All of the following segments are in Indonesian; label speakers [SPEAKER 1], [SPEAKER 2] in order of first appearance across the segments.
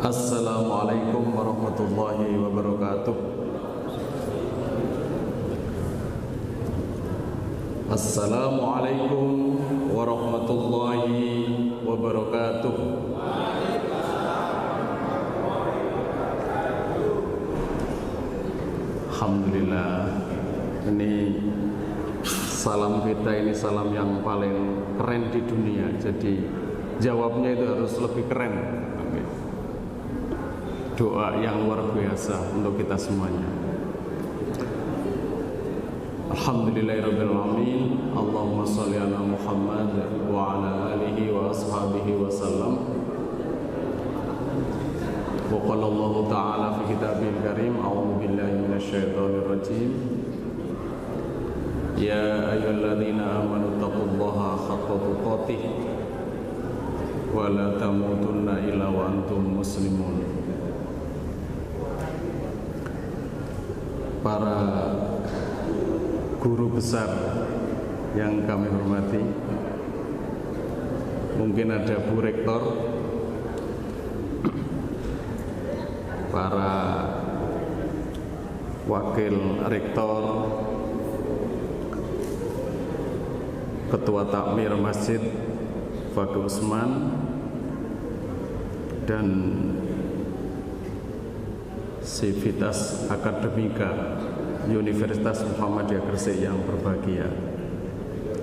[SPEAKER 1] Assalamualaikum warahmatullahi wabarakatuh. Assalamualaikum warahmatullahi wabarakatuh. Alhamdulillah, ini salam kita ini salam yang paling keren di dunia. Jadi jawabnya itu harus lebih keren. Doa yang luar biasa untuk kita semuanya. Alhamdulillahirabbil alamin. Allahumma shalli ala Muhammad wa ala alihi wa ashabihi wa sallam. Wa qala Allah ta'ala fi kitabil karim, a'udzu billahi minasyaitonir rajim. Ya ayyuhalladzina amanu taqullaha haqqa tuqatih wa la tamutunna illa wa antum muslimun. Para guru besar yang kami hormati, mungkin ada Bu Rektor, para wakil rektor, ketua takmir masjid Fadul Usman, dan Sivitas Akademika Universitas Muhammadiyah Gresik yang berbahagia,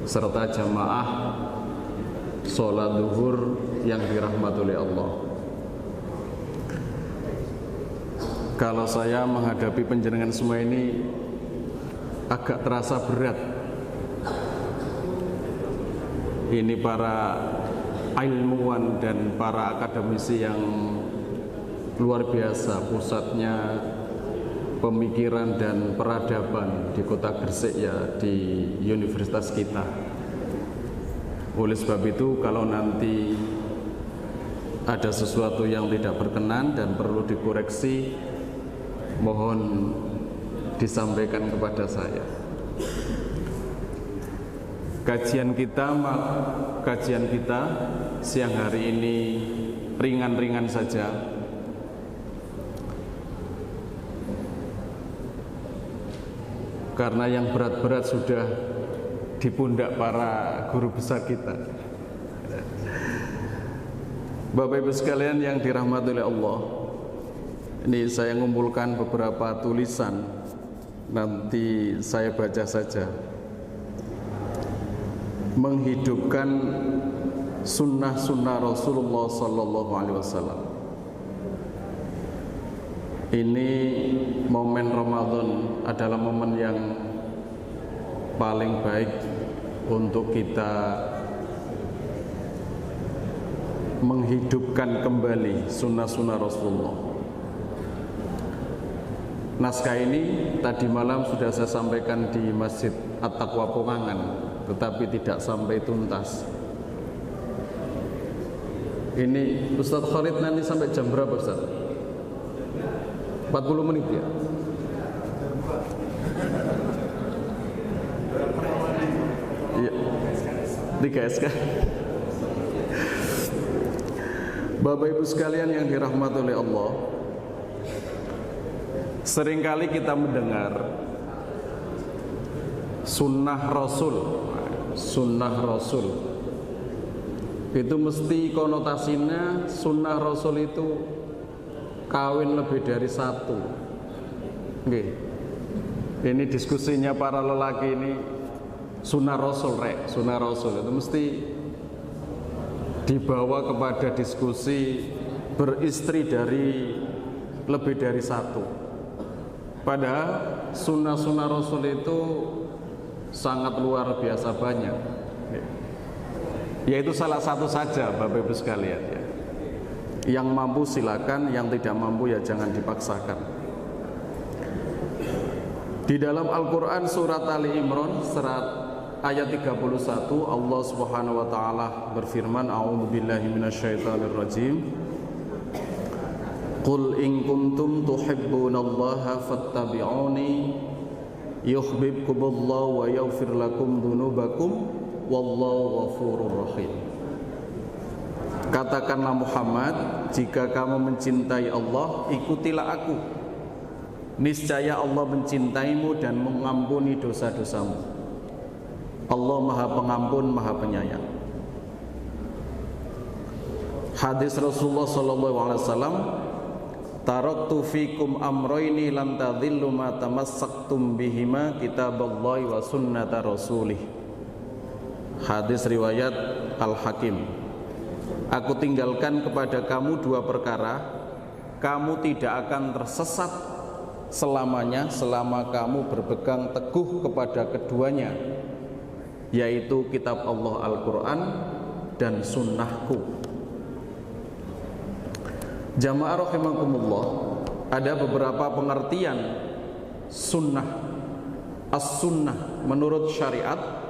[SPEAKER 1] serta jamaah sholat zuhur yang dirahmati oleh Allah. Kalau saya menghadapi penjenengan semua ini agak terasa berat. Ini para ilmuwan dan para akademisi yang luar biasa, pusatnya pemikiran dan peradaban di kota Gresik, ya, di universitas kita. Oleh sebab itu, kalau nanti ada sesuatu yang tidak berkenan dan perlu dikoreksi, mohon disampaikan kepada saya. Kajian kita siang hari ini ringan-ringan saja. Karena yang berat-berat sudah di pundak para guru besar kita. Bapak Ibu sekalian yang dirahmati oleh Allah, ini saya mengumpulkan beberapa tulisan, nanti saya baca saja. Menghidupkan sunnah-sunnah Rasulullah Sallallahu Alaihi Wasallam. Ini momen Ramadan adalah momen yang paling baik untuk kita menghidupkan kembali sunnah-sunnah Rasulullah. Naskah ini tadi malam sudah saya sampaikan di Masjid At-Taqwa Pokangan, tetapi tidak sampai tuntas. Ini Ustadz Khalid nanti sampai jam berapa, Ustadz? 40 menit ya. Iya. 3 SK. Bapak Ibu sekalian yang dirahmati oleh Allah, seringkali kita mendengar sunnah Rasul itu mesti konotasinya sunnah Rasul itu kawin lebih dari satu. Nggih. Ini diskusinya para lelaki ini, sunnah Rasul itu mesti dibawa kepada diskusi beristri dari lebih dari satu. Padahal sunnah-sunnah Rasul itu sangat luar biasa banyak. Yaitu salah satu saja, Bapak Ibu sekalian, ya. Yang mampu silakan, yang tidak mampu ya jangan dipaksakan. Di dalam Al-Quran surat Ali Imran ayat 31, Allah Subhanahu wa taala berfirman, a'udzubillahi minasyaitonir rajim. Qul in kuntum tuhibbunallaha fattabi'uni yuhibbukumullahu wa yaghfir lakum dzunubakum wallahu ghafurur rahim. Katakanlah Muhammad, jika kamu mencintai Allah, ikutilah aku. Niscaya Allah mencintaimu dan mengampuni dosa-dosamu. Allah Maha Pengampun, Maha Penyayang. Hadis Rasulullah SAW, taraktu fikum amroini lan tadhillu ma tamassaktum bihima kitaballahi wa sunnata rasulih. Hadis riwayat Al-Hakim. Aku tinggalkan kepada kamu dua perkara, kamu tidak akan tersesat selamanya selama kamu berpegang teguh kepada keduanya, yaitu kitab Allah Al-Quran dan sunnahku. Jamaah rahimakumullah, ada beberapa pengertian sunnah. As-sunnah menurut syariat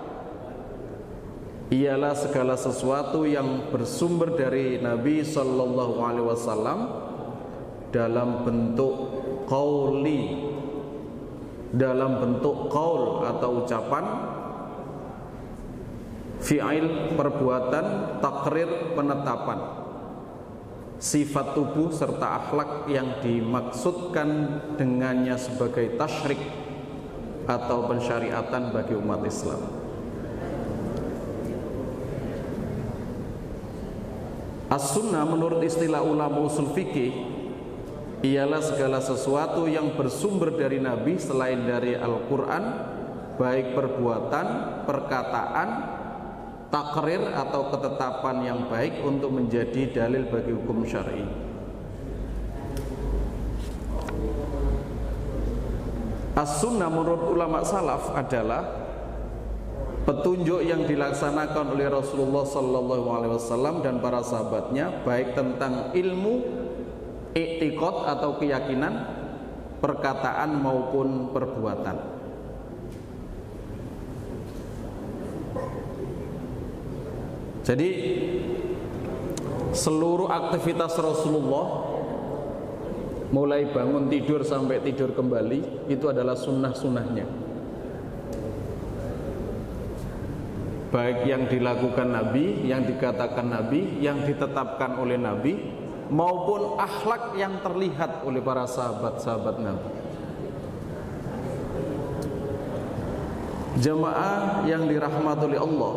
[SPEAKER 1] ialah segala sesuatu yang bersumber dari Nabi Sallallahu Alaihi Wasallam dalam bentuk qauli, dalam bentuk qaul atau ucapan, fi'il perbuatan, takrir penetapan, sifat tubuh serta akhlak yang dimaksudkan dengannya sebagai tasyrik atau pensyariatan bagi umat Islam. As-sunnah menurut istilah ulama usul fikih ialah segala sesuatu yang bersumber dari Nabi selain dari Al-Quran, baik perbuatan, perkataan, takrir atau ketetapan yang baik untuk menjadi dalil bagi hukum syar'i. As-sunnah menurut ulama salaf adalah petunjuk yang dilaksanakan oleh Rasulullah Sallallahu Alaihi Wasallam dan para sahabatnya, baik tentang ilmu, i'tiqad atau keyakinan, perkataan maupun perbuatan. Jadi seluruh aktivitas Rasulullah, mulai bangun tidur sampai tidur kembali, itu adalah sunnah-sunnahnya. Baik yang dilakukan Nabi, yang dikatakan Nabi, yang ditetapkan oleh Nabi, maupun akhlak yang terlihat oleh para sahabat-sahabat Nabi. Jamaah yang dirahmati oleh Allah,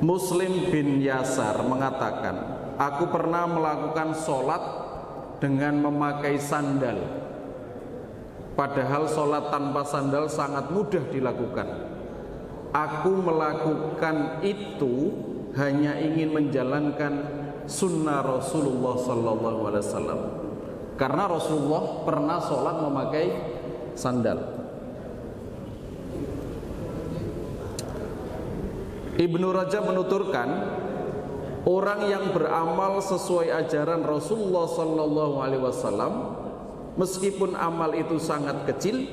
[SPEAKER 1] Muslim bin Yasar mengatakan, aku pernah melakukan sholat dengan memakai sandal, padahal sholat tanpa sandal sangat mudah dilakukan. Aku melakukan itu hanya ingin menjalankan sunnah Rasulullah Sallallahu Alaihi Wasallam, karena Rasulullah pernah sholat memakai sandal. Ibnu Rajab menuturkan, orang yang beramal sesuai ajaran Rasulullah Sallallahu Alaihi Wasallam, meskipun amal itu sangat kecil,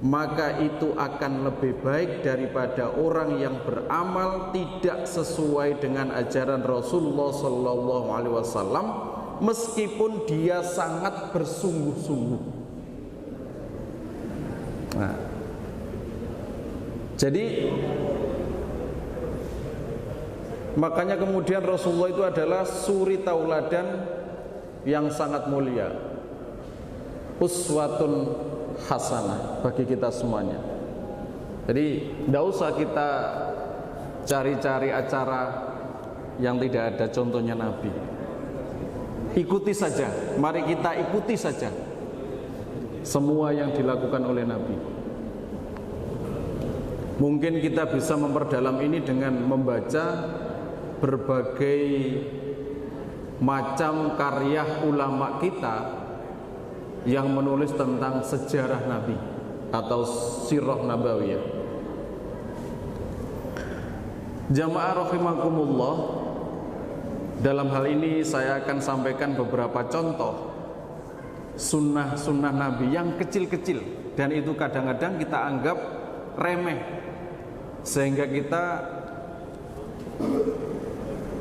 [SPEAKER 1] maka itu akan lebih baik daripada orang yang beramal tidak sesuai dengan ajaran Rasulullah Sallallahu Alaihi Wasallam, meskipun dia sangat bersungguh-sungguh. Nah, jadi makanya kemudian Rasulullah itu adalah suri tauladan yang sangat mulia, uswatun hasanah bagi kita semuanya. Jadi tidak usah kita cari-cari acara yang tidak ada contohnya Nabi. Ikuti saja, mari kita ikuti saja semua yang dilakukan oleh Nabi. Mungkin kita bisa memperdalam ini dengan membaca berbagai macam karya ulama kita yang menulis tentang sejarah Nabi atau sirah nabawiyah. Jamaah rahimakumullah, dalam hal ini saya akan sampaikan beberapa contoh sunnah-sunnah Nabi yang kecil-kecil, dan itu kadang-kadang kita anggap remeh sehingga kita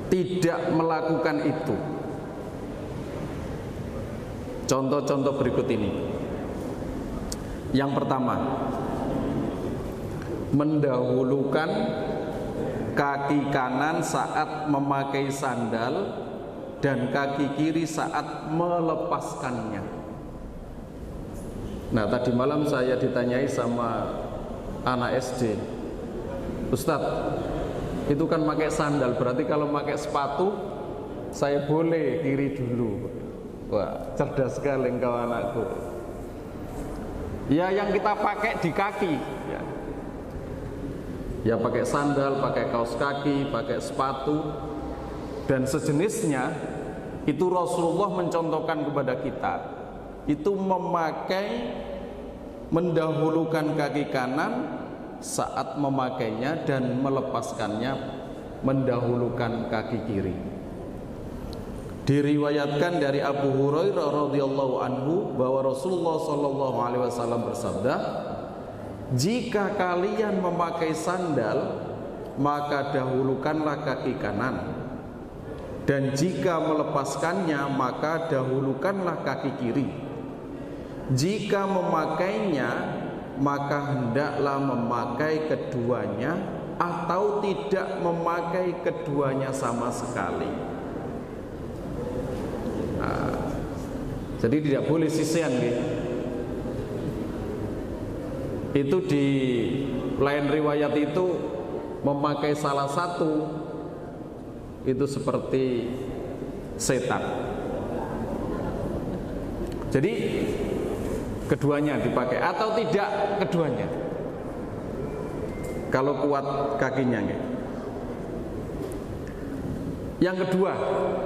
[SPEAKER 1] tidak melakukan itu. Contoh-contoh berikut ini. Yang pertama, mendahulukan kaki kanan saat memakai sandal dan kaki kiri saat melepaskannya. Nah, tadi malam saya ditanyai sama anak SD, Ustadz, itu kan pakai sandal, berarti kalau pakai sepatu saya boleh kiri dulu. Wah, cerdas sekali engkau anakku. Ya, yang kita pakai di kaki ya. Ya pakai sandal, pakai kaos kaki, pakai sepatu dan sejenisnya, itu Rasulullah mencontohkan kepada kita, itu mendahulukan kaki kanan saat memakainya dan melepaskannya mendahulukan kaki kiri. Diriwayatkan dari Abu Hurairah radhiyallahu anhu bahwa Rasulullah sallallahu alaihi wasallam bersabda, jika kalian memakai sandal, maka dahulukanlah kaki kanan, dan jika melepaskannya, maka dahulukanlah kaki kiri. Jika memakainya, maka hendaklah memakai keduanya atau tidak memakai keduanya sama sekali. Nah, jadi tidak boleh sisian gitu. Itu di lain riwayat itu memakai salah satu itu seperti setan. Jadi keduanya dipakai atau tidak keduanya, kalau kuat kakinya gitu. Yang kedua,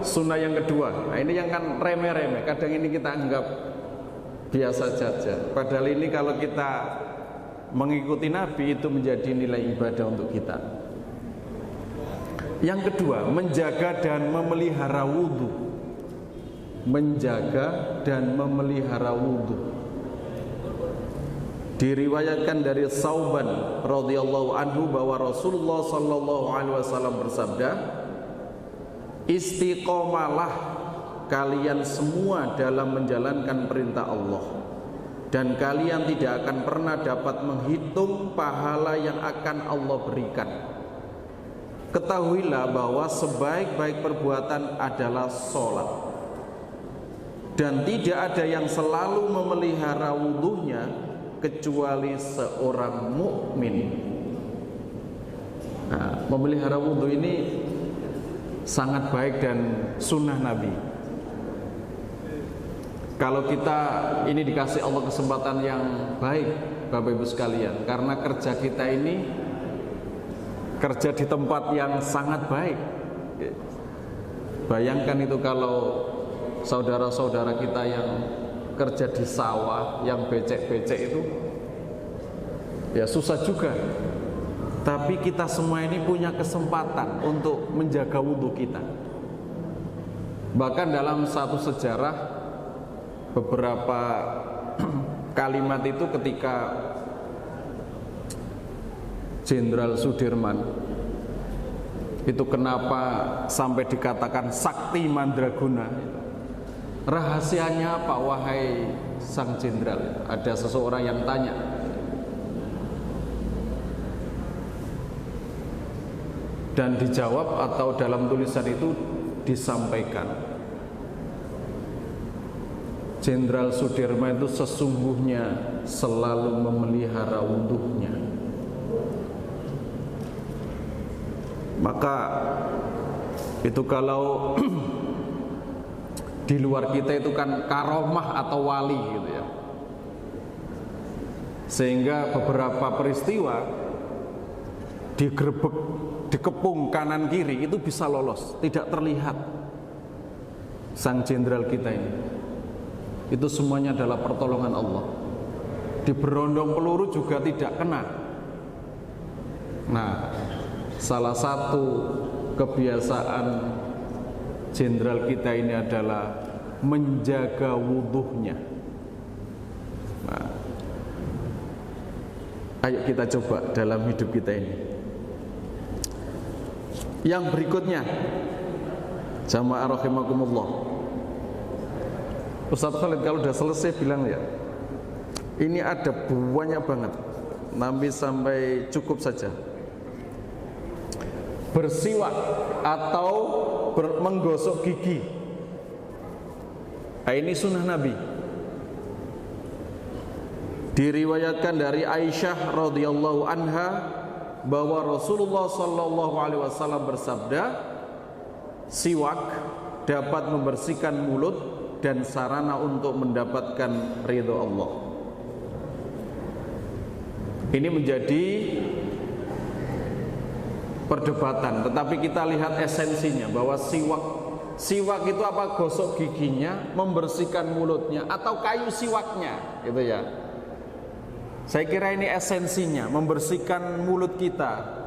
[SPEAKER 1] sunnah yang kedua, nah ini yang kan remeh-remeh, kadang ini kita anggap biasa saja, padahal ini kalau kita mengikuti Nabi itu menjadi nilai ibadah untuk kita. Yang kedua, menjaga dan memelihara wudhu. Menjaga dan memelihara wudhu. Diriwayatkan dari Sauban radhiyallahu anhu bahwa Rasulullah sallallahu alaihi wasallam bersabda, istiqomalah kalian semua dalam menjalankan perintah Allah, dan kalian tidak akan pernah dapat menghitung pahala yang akan Allah berikan. Ketahuilah bahwa sebaik-baik perbuatan adalah sholat, dan tidak ada yang selalu memelihara wudhunya kecuali seorang mukmin. Nah, memelihara wudhu ini sangat baik dan sunnah Nabi. Kalau kita ini dikasih Allah kesempatan yang baik, Bapak Ibu sekalian, karena kerja kita ini kerja di tempat yang sangat baik. Bayangkan itu kalau saudara-saudara kita yang kerja di sawah, yang becek-becek itu ya susah juga. Tapi kita semua ini punya kesempatan untuk menjaga wudhu kita. Bahkan dalam satu sejarah, beberapa kalimat itu ketika Jenderal Sudirman itu kenapa sampai dikatakan sakti mandraguna. Rahasianya apa wahai sang jenderal? Ada seseorang yang tanya. Dan dijawab atau dalam tulisan itu disampaikan, Jenderal Sudirman itu sesungguhnya selalu memelihara wudhunya. Maka itu kalau di luar kita itu kan karomah atau wali gitu ya. Sehingga beberapa peristiwa digerebek, dikepung kanan kiri itu bisa lolos, tidak terlihat sang jenderal kita ini. Itu semuanya adalah pertolongan Allah. Di berondong peluru juga tidak kena. Nah, salah satu kebiasaan jenderal kita ini adalah menjaga wudhunya. Nah, ayo kita coba dalam hidup kita ini. Yang berikutnya, jamaah rahimakumullah, Ustaz Khalid kalau udah selesai bilang ya, ini ada banyak banget, Nabi sampai cukup saja. bersiwak atau menggosok gigi. Nah, ini sunnah Nabi. Diriwayatkan dari Aisyah radhiyallahu anha bahwa Rasulullah sallallahu alaihi wasallam bersabda, siwak dapat membersihkan mulut dan sarana untuk mendapatkan ridho Allah. Ini menjadi perdebatan, tetapi kita lihat esensinya bahwa siwak itu apa? Gosok giginya, membersihkan mulutnya, atau kayu siwaknya, gitu ya. Saya kira ini esensinya, membersihkan mulut kita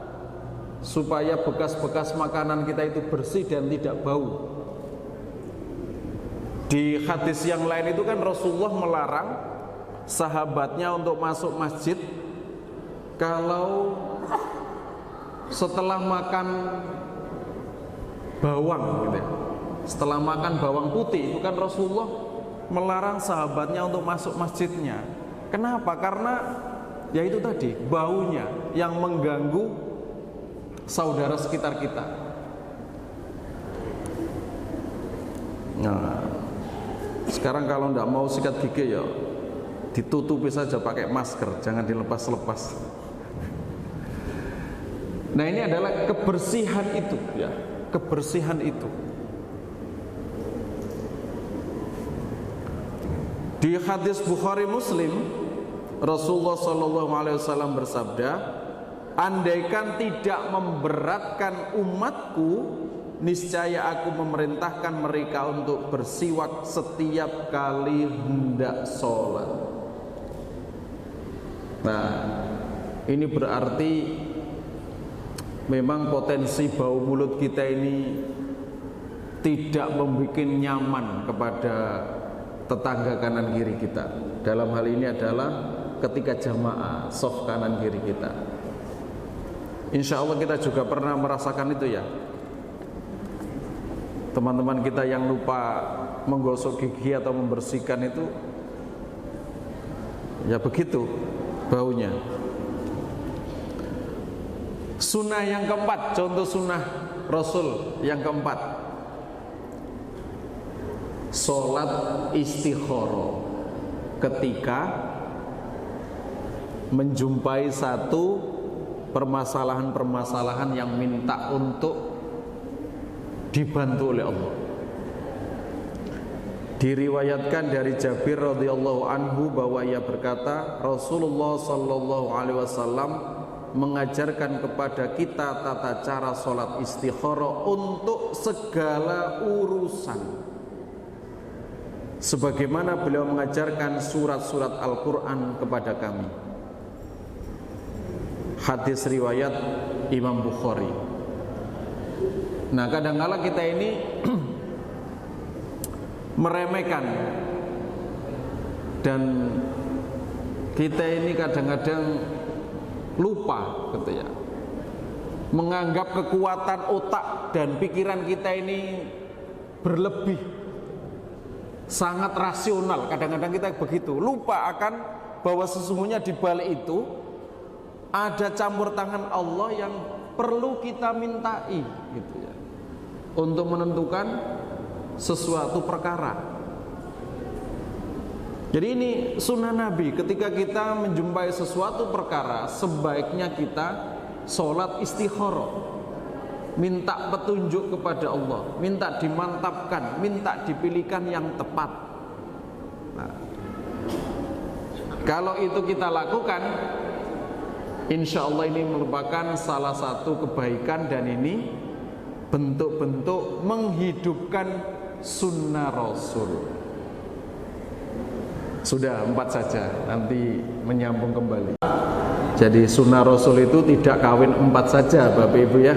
[SPEAKER 1] supaya bekas-bekas makanan kita itu bersih dan tidak bau. Di hadis yang lain itu kan Rasulullah melarang sahabatnya untuk masuk masjid kalau setelah makan bawang, gitu ya. Setelah makan bawang putih, itu kan Rasulullah melarang sahabatnya untuk masuk masjidnya. Kenapa? Karena ya itu tadi, baunya yang mengganggu saudara sekitar kita. Nah, sekarang kalau tidak mau sikat gigi ya ditutupi saja pakai masker, jangan dilepas-lepas. Nah, ini adalah kebersihan itu, ya, kebersihan itu. Di hadis Bukhari Muslim, Rasulullah SAW bersabda, andaikan tidak memberatkan umatku, niscaya aku memerintahkan mereka untuk bersiwak setiap kali hendak sholat. Nah, ini berarti memang potensi bau mulut kita ini tidak membuat nyaman kepada tetangga kanan kiri kita. Dalam hal ini adalah ketika jamaah soft kanan kiri kita. Insya Allah kita juga pernah merasakan itu ya, teman-teman kita yang lupa menggosok gigi atau membersihkan itu, ya begitu baunya. Sunnah yang keempat, contoh sunnah Rasul yang keempat, sholat istikharah ketika menjumpai satu permasalahan-permasalahan yang minta untuk dibantu oleh Allah. Diriwayatkan dari Jabir radhiyallahu anhu bahwa ia berkata, Rasulullah sallallahu alaihi wasallam mengajarkan kepada kita tata cara sholat istikharah untuk segala urusan, sebagaimana beliau mengajarkan surat-surat Al-Quran kepada kami. Hadis riwayat Imam Bukhari. Nah, kadang-kala kita ini meremehkan, dan kita ini kadang-kadang lupa, gitu ya, menganggap kekuatan otak dan pikiran kita ini berlebih, sangat rasional. Kadang-kadang kita begitu, lupa akan bahwa sesungguhnya di balik itu ada campur tangan Allah yang perlu kita mintai, gitu ya, untuk menentukan sesuatu perkara. Jadi ini sunnah Nabi, ketika kita menjumpai sesuatu perkara, sebaiknya kita sholat istikharah, minta petunjuk kepada Allah, minta dimantapkan, minta dipilihkan yang tepat. Nah, kalau itu kita lakukan, insya Allah ini merupakan salah satu kebaikan, dan ini bentuk-bentuk menghidupkan sunnah Rasul. Sudah 4 saja, nanti menyambung kembali. Jadi sunnah Rasul itu tidak kawin 4 saja Bapak Ibu ya.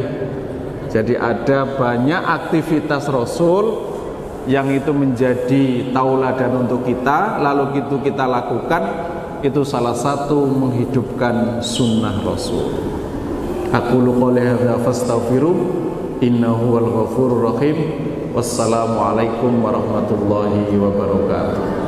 [SPEAKER 1] Jadi ada banyak aktivitas Rasul yang itu menjadi tauladan untuk kita, lalu itu kita lakukan. Itu salah satu menghidupkan sunnah Rasul. Aqulu qouli hadza fastaghfiru innahu wal ghafurur rahim. Wassalamualaikum warahmatullahi wabarakatuh.